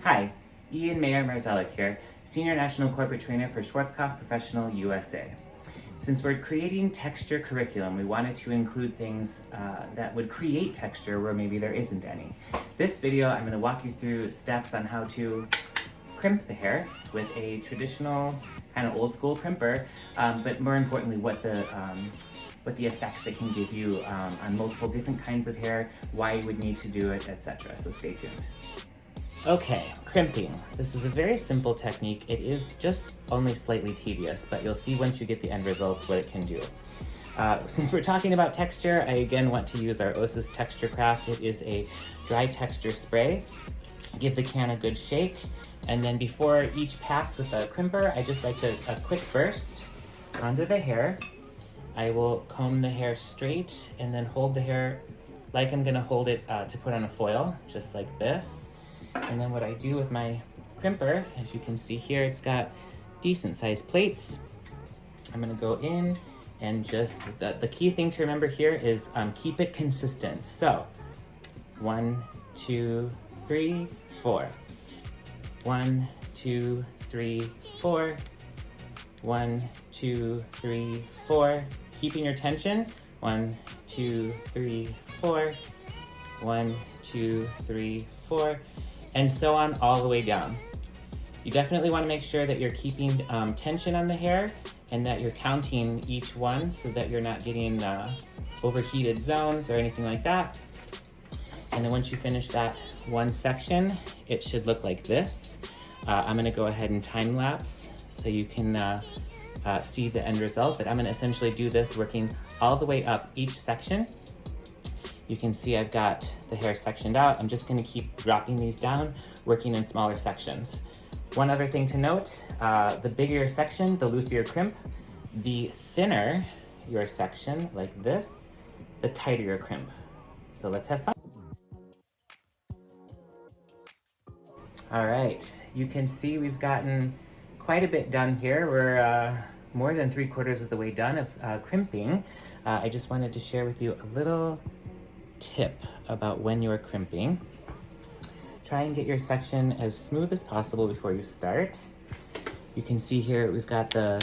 Hi, Ian Mayer-Marszalek here, Senior National Corporate Trainer for Schwarzkopf Professional USA. Since we're creating texture curriculum, we wanted to include things that would create texture where maybe there isn't any. This video, I'm going to walk you through steps on how to crimp the hair with a traditional kind of old school crimper, but more importantly, what the effects it can give you on multiple different kinds of hair, why you would need to do it, etc. So stay tuned. Okay, crimping. This is a very simple technique. It is just only slightly tedious, but you'll see once you get the end results what it can do. Since we're talking about texture, I again want to use our Osis Texture Craft. It is a dry texture spray. Give the can a good shake, and then before each pass with a crimper, I just like a quick burst onto the hair. I will comb the hair straight and then hold the hair like I'm gonna hold it to put on a foil, just like this. And then what I do with my crimper, as you can see here, it's got decent sized plates. I'm gonna go in and just, the key thing to remember here is keep it consistent. So 1, 2, 3, 4. 1, 2, 3, 4. 1, 2, 3, 4. Keeping your tension. 1, 2, 3, 4. 1, 2, 3, 4. And so on all the way down. You definitely want to make sure that you're keeping tension on the hair and that you're counting each one so that you're not getting overheated zones or anything like that. And then once you finish that one section, it should look like this. I'm gonna go ahead and time lapse so you can see the end result, but I'm gonna essentially do this working all the way up each section. You can see I've got the hair sectioned out. I'm just gonna keep dropping these down, working in smaller sections. One other thing to note, the bigger your section, the looser your crimp. The thinner your section, like this, the tighter your crimp. So let's have fun. All right, you can see we've gotten quite a bit done here. We're more than 3/4 of the way done of crimping. I just wanted to share with you a little tip about when you're crimping. Try and get your section as smooth as possible before you start. You can see here we've got the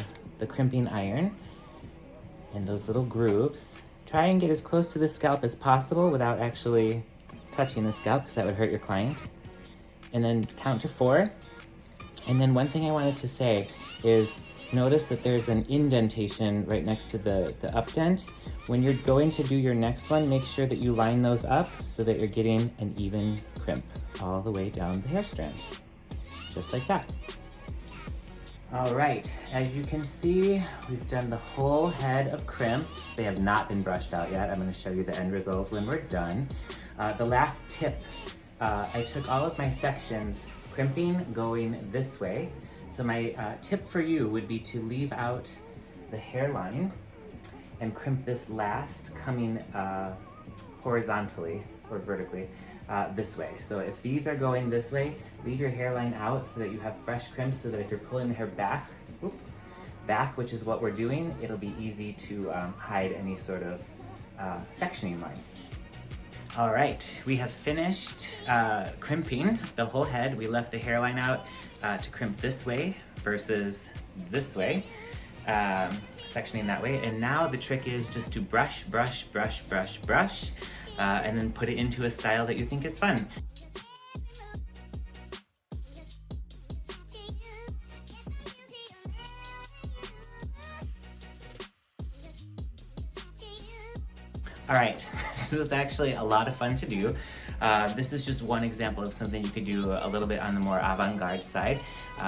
crimping iron and those little grooves. Try and get as close to the scalp as possible without actually touching the scalp, because that would hurt your client. And then count to 4. And then one thing I wanted to say is notice that there's an indentation right next to the updent. When you're going to do your next one, make sure that you line those up so that you're getting an even crimp all the way down the hair strand, just like that. All right, as you can see, we've done the whole head of crimps. They have not been brushed out yet. I'm gonna show you the end result when we're done. The last tip, I took all of my sections crimping going this way. So my tip for you would be to leave out the hairline and crimp this last coming horizontally or vertically this way. So if these are going this way, leave your hairline out so that you have fresh crimps, so that if you're pulling the hair back, which is what we're doing, it'll be easy to hide any sort of sectioning lines. All right, we have finished crimping the whole head. We left the hairline out to crimp this way versus this way, sectioning that way. And now the trick is just to brush, brush, brush, brush, brush, and then put it into a style that you think is fun. All right, this is actually a lot of fun to do. This is just one example of something you could do a little bit on the more avant-garde side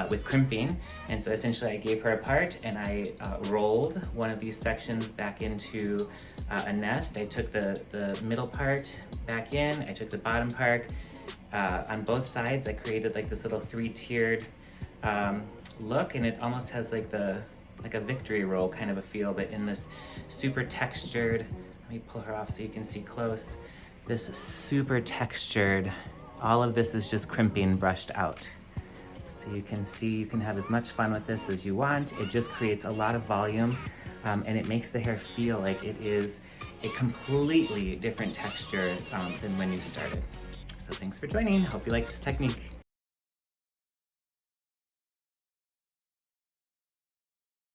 with crimping. And so essentially I gave her a part and I rolled one of these sections back into a nest. I took the middle part back in, I took the bottom part. On both sides I created like this little 3-tiered look, and it almost has like a victory roll kind of a feel, but in this super textured, let me pull her off so you can see close. This super textured, all of this is just crimping brushed out. So you can see, you can have as much fun with this as you want. It just creates a lot of volume, and it makes the hair feel like it is a completely different texture than when you started. So thanks for joining. Hope you like this technique.